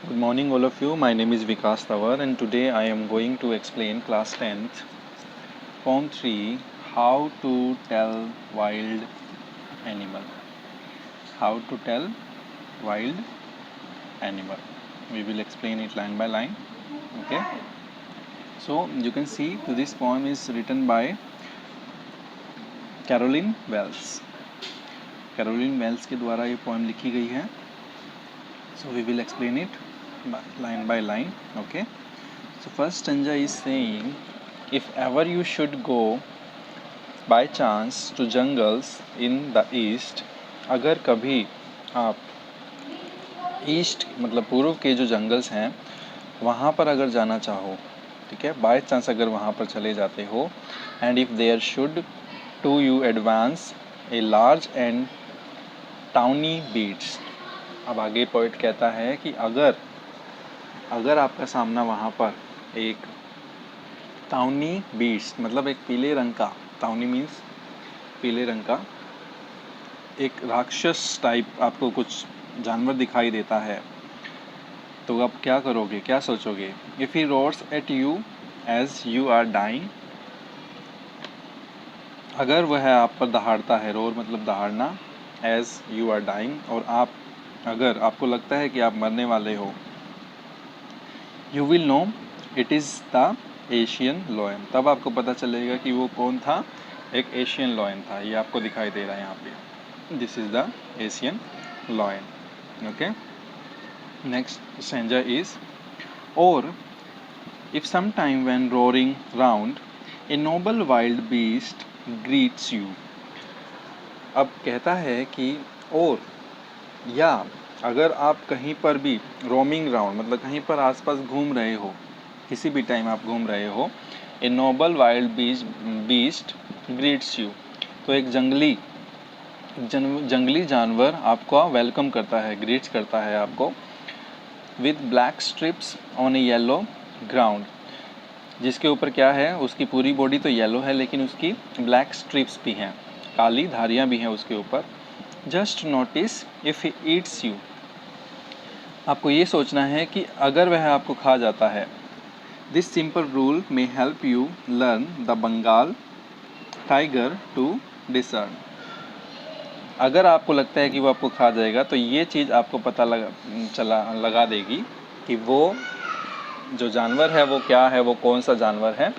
Good morning, all of you. My name is Vikas Tawar, and today I am going to explain class 10th, Form 3, how to tell wild animal. How to tell wild animal. We will explain it line by line. Okay. So you can see this poem is written by Caroline Wells. Caroline Wells के द्वारा ये poem लिखी गई है. So we will explain it line by line. Okay. So first stanza is saying, if ever you should go by chance to jungles in the east, अगर कभी आप east मतलब पूर्व के जो जंगल्स हैं वहाँ पर अगर जाना चाहो, ठीक है, बाय चांस अगर वहाँ पर चले जाते हो, and if there should to you advance a large and tawny beasts. अब आगे पोइट कहता है कि अगर आपका सामना वहाँ पर एक टाउनी बीट्स मतलब एक पीले रंग का, टाउनी मीन्स पीले रंग का एक राक्षस टाइप आपको कुछ जानवर दिखाई देता है, तो आप क्या करोगे, क्या सोचोगे? If he roars at you as you are dying, अगर वह आप पर दहाड़ता है, रोर मतलब दहाड़ना, एज यू आर डाइंग, और अगर आपको लगता है कि आप मरने वाले हो, you will know it is the Asian lion, तब आपको पता चलेगा कि वो कौन था, एक एशियन लॉयन था. ये आपको दिखाई दे रहा है यहाँ पे, this is the Asian lion. Okay. Next stanza is, और if some time when roaring round a noble wild beast greets you. अब कहता है कि और या अगर आप कहीं पर भी रोमिंग राउंड मतलब कहीं पर आसपास घूम रहे हो, किसी भी टाइम आप घूम रहे हो, ए noble wild beast greets you, तो एक जंगली जानवर आपका वेलकम करता है, ग्रीट्स करता है आपको, with black strips on A yellow ground, जिसके ऊपर क्या है, उसकी पूरी बॉडी तो येलो है लेकिन उसकी ब्लैक स्ट्रिप्स भी हैं, काली धारियाँ भी हैं उसके ऊपर. Just notice if he eats you, आपको ये सोचना है कि अगर वह आपको खा जाता है. This simple rule may help you learn the Bengal tiger to discern. अगर आपको लगता है कि वो आपको खा जाएगा तो ये चीज़ आपको पता लगा देगी कि वो जो जानवर है वो क्या है, वो कौन सा जानवर है.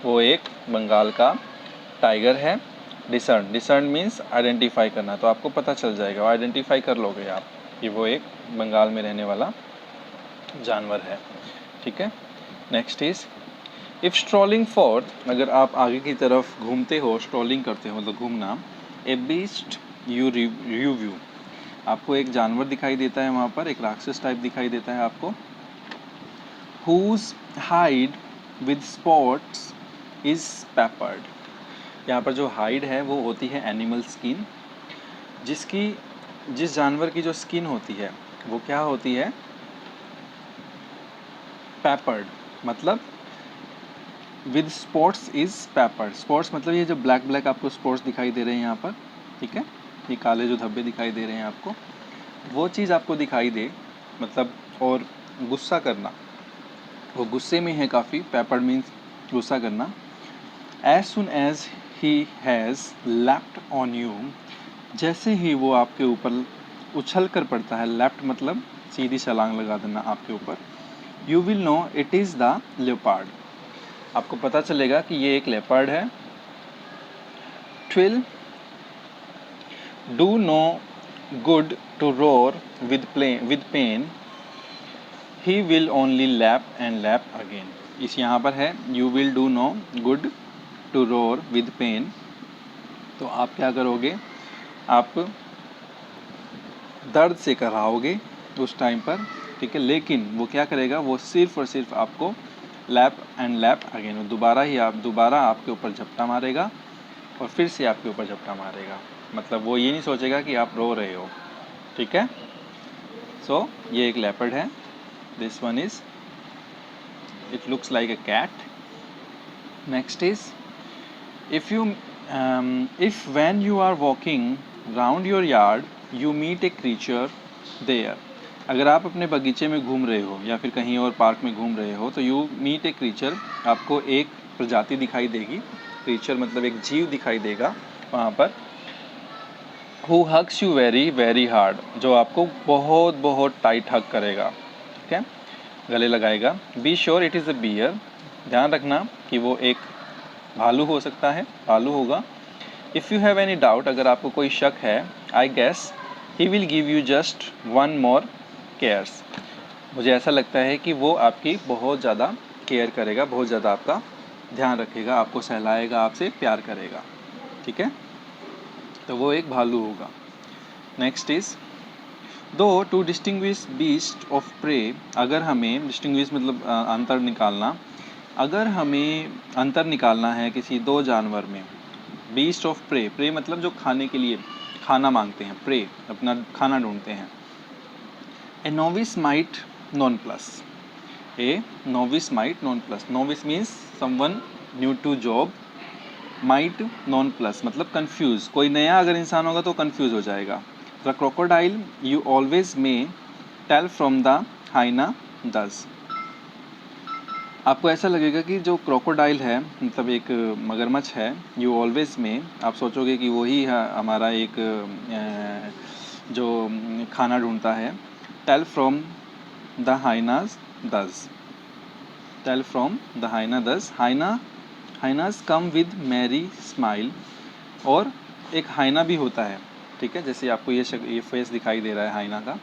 वो एक बंगाल का टाइगर है. डिसर्न मीन्स आइडेंटिफाई करना, तो आपको पता चल जाएगा, आइडेंटिफाई कर लोगे आप कि वो एक बंगाल में रहने वाला जानवर है. ठीक है. Next is, if strolling fourth, अगर आप आगे की तरफ घूमते हो, स्ट्रॉलिंग करते हो मतलब घूमना, ए बीस्ट यू व्यू, आपको एक जानवर दिखाई देता है वहाँ पर, एक राक्षस टाइप दिखाई देता है आपको. whose hide with spots is peppered, यहाँ पर जो हाइड है वो होती है एनिमल स्किन, जिस जानवर की जो स्किन होती है वो क्या होती है, पेपर्ड, मतलब with spots is peppered. Spots मतलब ये जो ब्लैक ब्लैक आपको स्पॉट्स दिखाई दे रहे हैं यहाँ पर, ठीक है, ये काले जो धब्बे दिखाई दे रहे हैं आपको, वो चीज़ आपको दिखाई दे मतलब, और गुस्सा करना, वो गुस्से में है काफ़ी, पेपर्ड मीन्स गुस्सा करना. As soon as he has leapt on you, जैसे ही वो आपके ऊपर उछल कर पड़ता है, लैप्ट मतलब सीधी छलांग लगा देना आपके ऊपर. You will know it is the leopard, आपको पता चलेगा कि ये एक लेपर्ड है. Twill do no good to roar with pen, he will only lap and lap again. इस यहाँ पर है you will do no good to roar with pen, तो आप क्या करोगे, आप दर्द से कराओगे उस टाइम पर, ठीक है, लेकिन वो क्या करेगा, वो सिर्फ और सिर्फ आपको लैप एंड लैप अगेन, दोबारा आपके ऊपर झपटा मारेगा और फिर से आपके ऊपर झपटा मारेगा, मतलब वो ये नहीं सोचेगा कि आप रो रहे हो. ठीक है. सो ये एक लेपर्ड है. This one is, it looks like a cat. Next is, if when you are walking round your yard you meet a creature there, अगर आप अपने बगीचे में घूम रहे हो या फिर कहीं और पार्क में घूम रहे हो तो यू मीट ए क्रीचर, आपको एक प्रजाति दिखाई देगी, क्रीचर मतलब एक जीव दिखाई देगा वहाँ पर, who hugs you very very hard, जो आपको बहुत बहुत टाइट हग करेगा, ठीक है, गले लगाएगा। Be sure it is a bear, ध्यान रखना कि वो एक भालू हो सकता है, भालू होगा। If you have any doubt, अगर आपको कोई शक है, I guess he will give you just one more caress, मुझे ऐसा लगता है कि वो आपकी बहुत ज़्यादा केयर करेगा, बहुत ज़्यादा आपका ध्यान रखेगा, आपको सहलाएगा, आपसे प्यार करेगा, ठीक है, तो वो एक भालू होगा। नेक्स्ट इज दो to distinguish beast of prey, अगर हमें डिस्टिंग्विश मतलब अंतर निकालना, अगर हमें अंतर निकालना है किसी दो जानवर में, बीस्ट ऑफ प्रे, प्रे मतलब जो खाने के लिए खाना मांगते हैं, प्रे अपना खाना ढूंढते हैं। A novice might nonplus, a novice might nonplus, novice means someone new to job, might nonplus मतलब कंफ्यूज, कोई नया अगर इंसान होगा तो कंफ्यूज हो जाएगा। The crocodile you always may tell from the hyena thus, आपको ऐसा लगेगा कि जो क्रोकोडाइल है मतलब एक मगरमच्छ है, यू ऑलवेज में आप सोचोगे कि वही हमारा एक जो खाना ढूंढता है। Tell from the hyenas thus, tell from the hyena thus, hyenas come with merry smile, और एक हाइना भी होता है, ठीक है, जैसे आपको ये फेस दिखाई दे रहा है हाइना का,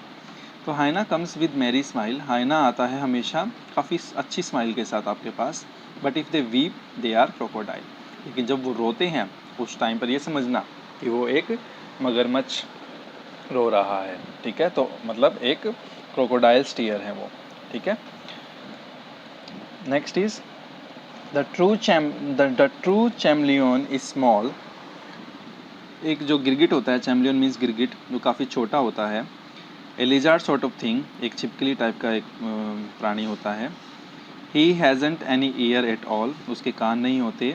तो hyena comes with merry smile, hyena आता है हमेशा काफ़ी अच्छी स्माइल के साथ आपके पास। But if they weep they are crocodile, लेकिन जब वो रोते हैं उस टाइम पर ये समझना कि वो एक मगरमच्छ रो रहा है, ठीक है, तो मतलब एक क्रोकोडाइल स्टीयर है वो, ठीक है। Next is the true chameleon is small, एक जो गिरगिट होता है, चैमलियन मीन्स गिरगिट, जो काफ़ी छोटा होता है। A lizard sort of thing, एक छिपकली टाइप का एक प्राणी होता है। He hasn't any ear at all, उसके कान नहीं होते।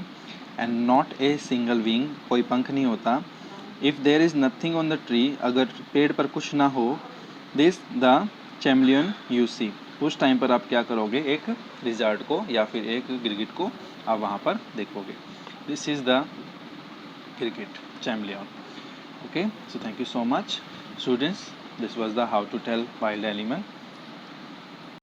And not a single wing, कोई पंख नहीं होता। If there is nothing on the tree, अगर पेड़ पर कुछ ना हो, this the chameleon you see, उस टाइम पर आप क्या करोगे, एक लिजार्ड को या फिर एक गिरगिट को आप वहाँ पर देखोगे। दिस इज़ द गिरगिट चैमलियन। Okay, so thank you so much students, this was the how to tell wild animal.